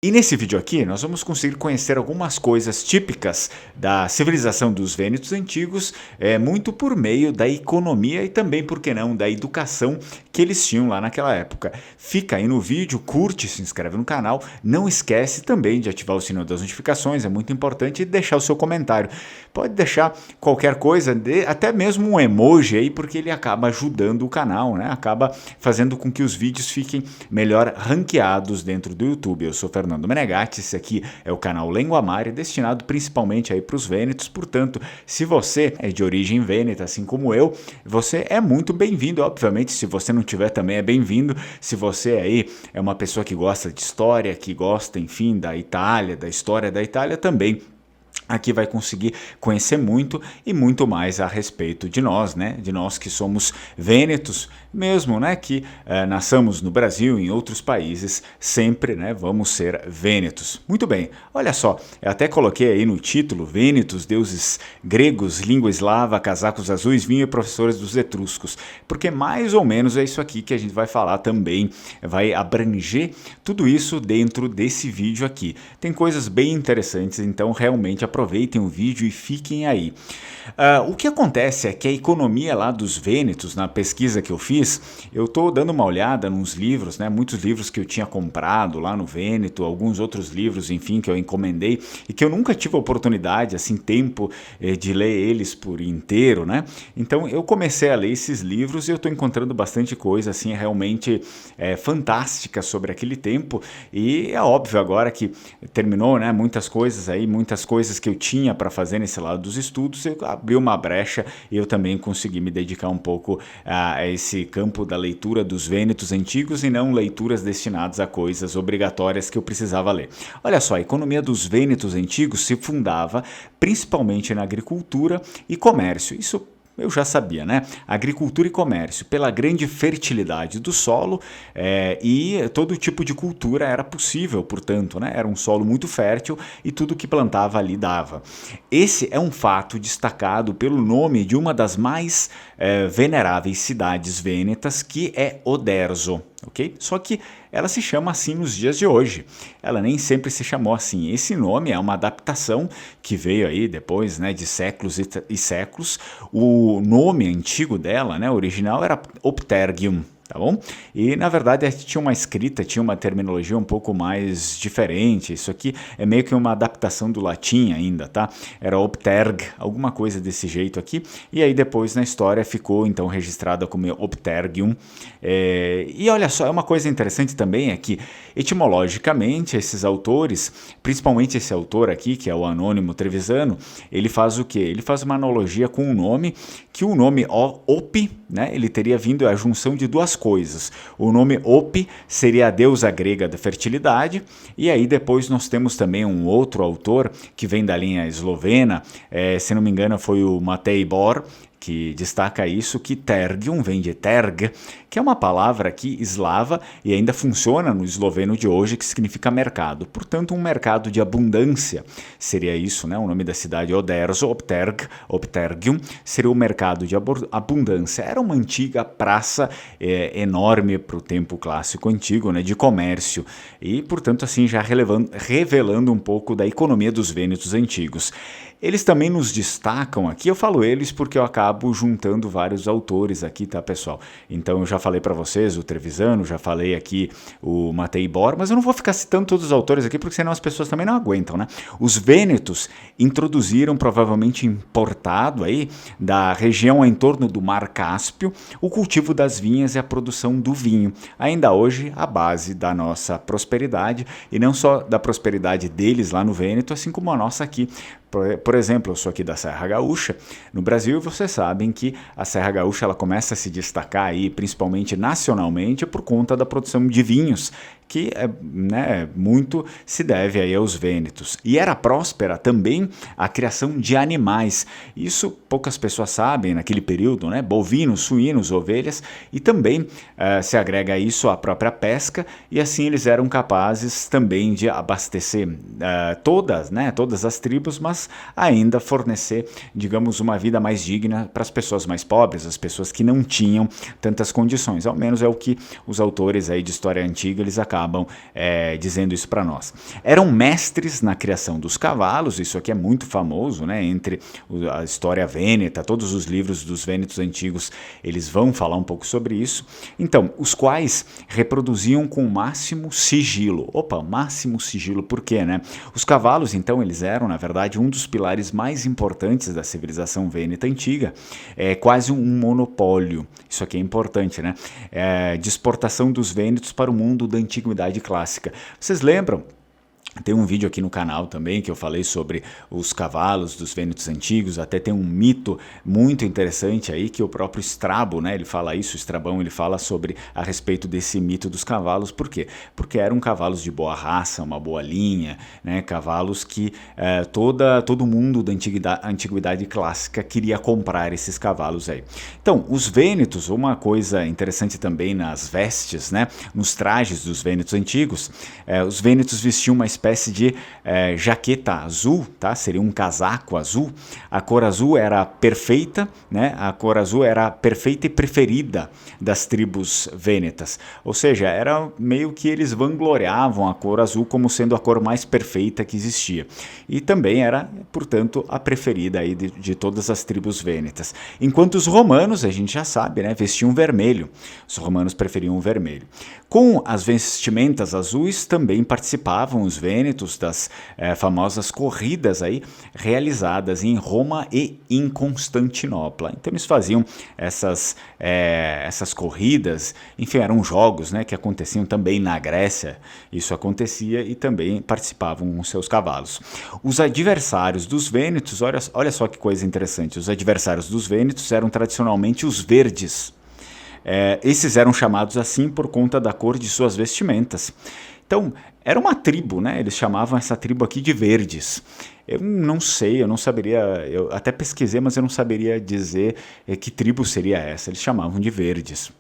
E nesse vídeo aqui nós vamos conseguir conhecer algumas coisas típicas da civilização dos vênetos antigos, muito por meio da economia e também, por que não, da educação que eles tinham lá naquela época. Fica aí no vídeo, curte, se inscreve no canal, não esquece também de ativar o sininho das notificações, é muito importante, e deixar o seu comentário. Pode deixar qualquer coisa, até mesmo um emoji aí, porque ele acaba ajudando o canal, né? Acaba fazendo com que os vídeos fiquem melhor ranqueados dentro do YouTube. Eu sou Fernando Menegatti, esse aqui é o canal Lenguamare, destinado principalmente aí para os vênetos. Portanto, se você é de origem vêneta, assim como eu, você é muito bem-vindo. Obviamente, se você não tiver, também é bem-vindo. Se você aí é uma pessoa que gosta de história, que gosta, enfim, da Itália, da história da Itália, também aqui vai conseguir conhecer muito e muito mais a respeito de nós, né? De nós que somos vênetos, mesmo, né? Que nasçamos no Brasil e em outros países, sempre, né? Vamos ser vênetos. Muito bem, olha só, eu até coloquei aí no título: Vênetos, deuses gregos, língua eslava, casacos azuis, vinho e professores dos etruscos, porque mais ou menos é isso aqui que a gente vai falar também, vai abranger tudo isso dentro desse vídeo aqui. Tem coisas bem interessantes, então realmente aproveitem o vídeo e fiquem aí. O que acontece é que a economia lá dos vênetos, na pesquisa que eu fiz, eu estou dando uma olhada nos livros, né, muitos livros que eu tinha comprado lá no Vêneto, alguns outros livros, enfim, que eu encomendei e que eu nunca tive a oportunidade, assim, tempo de ler eles por inteiro, né? Então eu comecei a ler esses livros e eu estou encontrando bastante coisa, assim, realmente fantástica sobre aquele tempo, e é óbvio agora que terminou, né, muitas coisas que eu tinha para fazer nesse lado dos estudos, eu abri uma brecha e eu também consegui me dedicar um pouco a esse campo da leitura dos vênetos antigos e não leituras destinadas a coisas obrigatórias que eu precisava ler. Olha só, a economia dos vênetos antigos se fundava principalmente na agricultura e comércio. Isso eu já sabia, né? Agricultura e comércio, pela grande fertilidade do solo, e todo tipo de cultura era possível, portanto, né? Era um solo muito fértil e tudo que plantava ali dava. Esse é um fato destacado pelo nome de uma das mais veneráveis cidades vênetas, que é Oderzo. Okay? Só que ela se chama assim nos dias de hoje. Ela nem sempre se chamou assim. Esse nome é uma adaptação que veio aí depois, né, de séculos e séculos. O nome antigo dela, né, original, era Optergium. Tá bom? E na verdade tinha uma escrita, tinha uma terminologia um pouco mais diferente. Isso aqui é meio que uma adaptação do latim ainda, tá? Era Opterg, alguma coisa desse jeito aqui. E aí depois na história ficou então registrada como Optergium. E olha só, uma coisa interessante também é que etimologicamente esses autores, principalmente esse autor aqui, que é o Anônimo Trevisano, ele faz o quê? Ele faz uma analogia com um nome, que o nome Op, né, ele teria vindo a junção de duas coisas. O nome Op seria a deusa grega da fertilidade, e aí depois nós temos também um outro autor que vem da linha eslovena, se não me engano foi o Matej Bor, que destaca isso, que tergium vem de terg, que é uma palavra aqui eslava e ainda funciona no esloveno de hoje, que significa mercado. Portanto, um mercado de abundância seria isso, né? O nome da cidade Oderzo, Optergium, seria o mercado de abundância. Era uma antiga praça enorme para o tempo clássico antigo, né? De comércio. E, portanto, assim, já revelando um pouco da economia dos vênetos antigos. Eles também nos destacam aqui, eu falo eles porque eu acabo juntando vários autores aqui, tá, pessoal? Então eu já falei para vocês o Trevisano, já falei aqui o Matej Bor, mas eu não vou ficar citando todos os autores aqui porque senão as pessoas também não aguentam, né? Os vênetos introduziram, provavelmente importado aí, da região em torno do Mar Cáspio, o cultivo das vinhas e a produção do vinho. Ainda hoje, a base da nossa prosperidade, e não só da prosperidade deles lá no Vêneto, assim como a nossa aqui. Por exemplo, eu sou aqui da Serra Gaúcha, no Brasil, e vocês sabem que a Serra Gaúcha ela começa a se destacar aí, principalmente nacionalmente, por conta da produção de vinhos, que muito se deve aí aos vênetos. E era próspera também a criação de animais. Isso poucas pessoas sabem naquele período, né? Bovinos, suínos, ovelhas, e também se agrega a isso a própria pesca, e assim eles eram capazes também de abastecer todas as tribos, mas ainda fornecer, digamos, uma vida mais digna para as pessoas mais pobres, as pessoas que não tinham tantas condições. Ao menos é o que os autores aí de história antiga eles acabam acabam dizendo isso para nós. Eram mestres na criação dos cavalos, isso aqui é muito famoso, né? Entre a história vêneta, todos os livros dos vênetos antigos, eles vão falar um pouco sobre isso. Então, os quais reproduziam com o máximo sigilo. Opa, máximo sigilo, por quê, né? Os cavalos, então, eles eram, na verdade, um dos pilares mais importantes da civilização vêneta antiga, quase um monopólio. Isso aqui é importante, né? De exportação dos vênetos para o mundo da antiguidade clássica. Vocês lembram? Tem um vídeo aqui no canal também que eu falei sobre os cavalos dos vênetos antigos, até tem um mito muito interessante aí que o próprio Strabo, né, ele fala isso, o Estrabão, ele fala sobre a respeito desse mito dos cavalos. Por quê? Porque eram cavalos de boa raça, uma boa linha, né, cavalos que todo mundo da antiguidade clássica queria comprar esses cavalos aí. Então, os vênetos, uma coisa interessante também nas vestes, né, nos trajes dos vênetos antigos, os vênetos vestiam uma espécie de jaqueta azul, tá? Seria um casaco azul. A cor azul era perfeita, né? A cor azul era perfeita e preferida das tribos vênetas. Ou seja, era meio que eles vangloriavam a cor azul como sendo a cor mais perfeita que existia. E também era, portanto, a preferida aí de todas as tribos vênetas. Enquanto os romanos, a gente já sabe, né? Vestiam vermelho. Os romanos preferiam o vermelho. Com as vestimentas azuis também participavam os vênetos das famosas corridas aí realizadas em Roma e em Constantinopla. Então eles faziam essas corridas, enfim, eram jogos, né, que aconteciam também na Grécia. Isso acontecia e também participavam com seus cavalos. Os adversários dos vênetos, olha só que coisa interessante, os adversários dos vênetos eram tradicionalmente os verdes. Esses eram chamados assim por conta da cor de suas vestimentas. Então, era uma tribo, né? Eles chamavam essa tribo aqui de verdes. Eu não sei, eu não saberia, eu até pesquisei, mas eu não saberia dizer que tribo seria essa. Eles chamavam de verdes.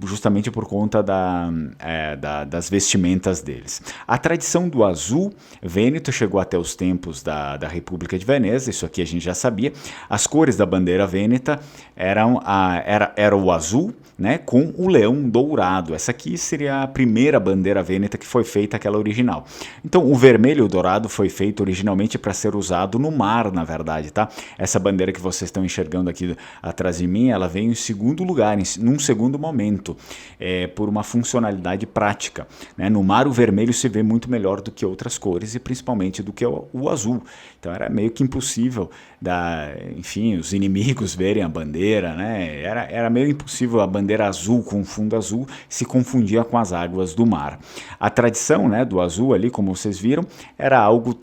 Justamente por conta das vestimentas deles. A tradição do azul vêneto chegou até os tempos da República de Veneza, isso aqui a gente já sabia. As cores da bandeira vêneta era o azul, né, com o leão dourado. Essa aqui seria a primeira bandeira vêneta que foi feita, aquela original. Então o vermelho e o dourado foi feito originalmente para ser usado no mar, na verdade, tá? Essa bandeira que vocês estão enxergando aqui atrás de mim, ela veio em segundo lugar, num segundo momento, por uma funcionalidade prática, né? No mar o vermelho se vê muito melhor do que outras cores e principalmente do que o azul. Então era meio que impossível enfim, os inimigos verem a bandeira, né? Era meio impossível a bandeira azul com fundo azul se confundia com as águas do mar. A tradição, né, do azul ali, como vocês viram, era algo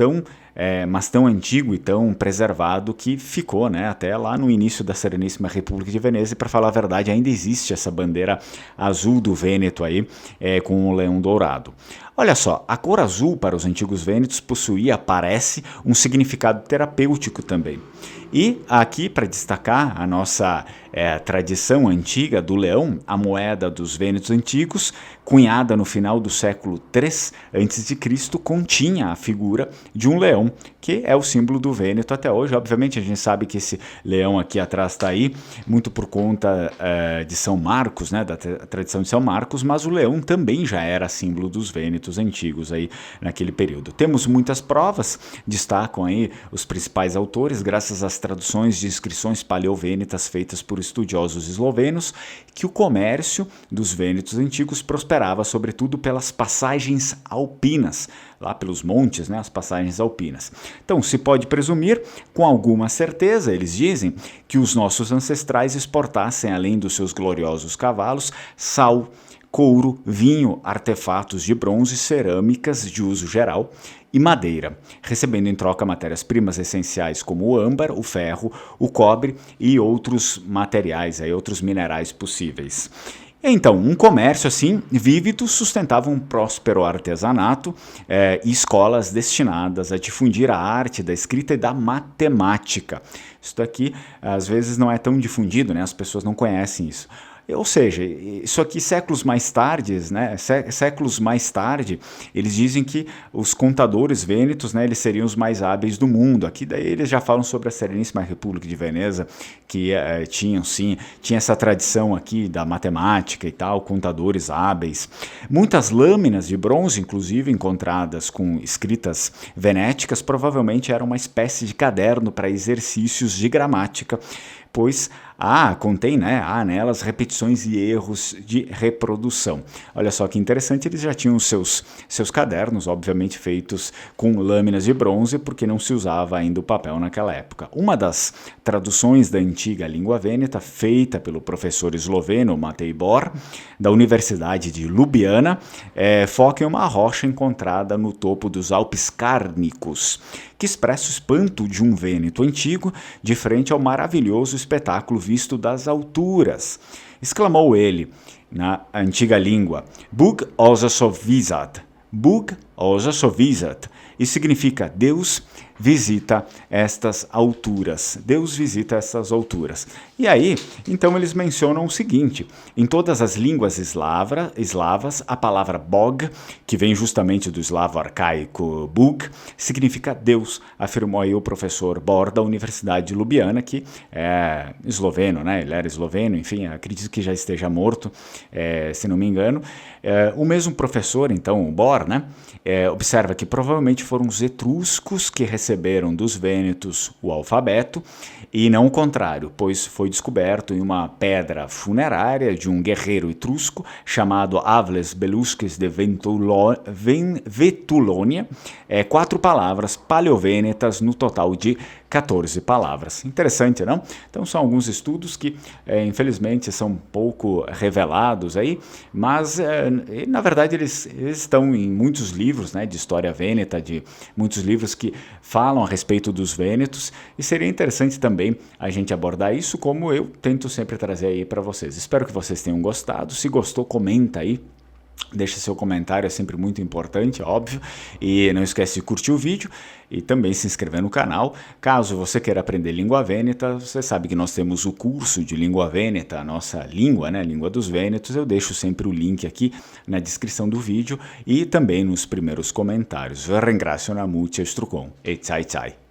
mas tão antigo e tão preservado que ficou, né, até lá no início da Sereníssima República de Veneza, e para falar a verdade ainda existe essa bandeira azul do Vêneto aí, com o leão dourado. Olha só, a cor azul para os antigos vênetos possuía, parece, um significado terapêutico também. E aqui, para destacar a nossa tradição antiga do leão, a moeda dos vênetos antigos, cunhada no final do século III a.C., continha a figura de um leão, que é o símbolo do Vêneto até hoje. Obviamente a gente sabe que esse leão aqui atrás está aí, muito por conta de São Marcos, né, da tradição de São Marcos, mas o leão também já era símbolo dos vênetos antigos aí naquele período. Temos muitas provas, destacam aí os principais autores, graças às traduções de inscrições paleovênetas feitas por estudiosos eslovenos, que o comércio dos vênetos antigos prosperava sobretudo pelas passagens alpinas, lá pelos montes, né, as passagens alpinas. Então, se pode presumir, com alguma certeza, eles dizem, que os nossos ancestrais exportassem, além dos seus gloriosos cavalos, sal, couro, vinho, artefatos de bronze, cerâmicas de uso geral e madeira, recebendo em troca matérias-primas essenciais como o âmbar, o ferro, o cobre e outros materiais, outros minerais possíveis. Então, um comércio assim vívido sustentava um próspero artesanato e escolas destinadas a difundir a arte da escrita e da matemática. Isso daqui às vezes não é tão difundido, né? As pessoas não conhecem isso. Ou seja, isso aqui séculos mais tarde, né, séculos mais tarde, eles dizem que os contadores vênetos, né, eles seriam os mais hábeis do mundo. Aqui daí eles já falam sobre a Sereníssima República de Veneza, que tinha essa tradição aqui da matemática e tal, contadores hábeis. Muitas lâminas de bronze, inclusive, encontradas com escritas venéticas, provavelmente eram uma espécie de caderno para exercícios de gramática, pois contém, né, há nelas repetições e erros de reprodução. Olha só que interessante, eles já tinham seus cadernos, obviamente feitos com lâminas de bronze, porque não se usava ainda o papel naquela época. Uma das traduções da antiga língua vêneta, feita pelo professor esloveno Matej Bor, da Universidade de Ljubljana, foca em uma rocha encontrada no topo dos Alpes Cárnicos, que expressa o espanto de um vêneto antigo de frente ao maravilhoso espetáculo visto das alturas. Exclamou ele, na antiga língua, Bug osa sovizat. Bug osa sovizat. Isso significa Deus visita estas alturas. Deus visita estas alturas. E aí, então eles mencionam o seguinte, em todas as línguas eslavas, a palavra bog, que vem justamente do eslavo arcaico bug, significa Deus, afirmou aí o professor Bor da Universidade de Ljubljana, que é esloveno, né? Ele era esloveno, enfim, acredito que já esteja morto, se não me engano. O mesmo professor, então, o Bor, né? Observa que provavelmente foram os etruscos que receberam dos vênetos o alfabeto e não o contrário, pois foi descoberto em uma pedra funerária de um guerreiro etrusco chamado Avles Belusques de Vetulônia, 4 palavras paleovênetas no total de 14 palavras. Interessante, não? Então são alguns estudos que, infelizmente, são pouco revelados aí, mas, na verdade, eles estão em muitos livros, né, de história vêneta, de muitos livros que falam a respeito dos vênetos, e seria interessante também a gente abordar isso, como eu tento sempre trazer aí para vocês. Espero que vocês tenham gostado. Se gostou, comenta aí. Deixa seu comentário, é sempre muito importante, óbvio, e não esquece de curtir o vídeo e também se inscrever no canal. Caso você queira aprender língua vêneta, você sabe que nós temos o curso de língua vêneta, a nossa língua, né, língua dos vênetos. Eu deixo sempre o link aqui na descrição do vídeo e também nos primeiros comentários. Vă ringrazio na mulțumesc e tsai tsai.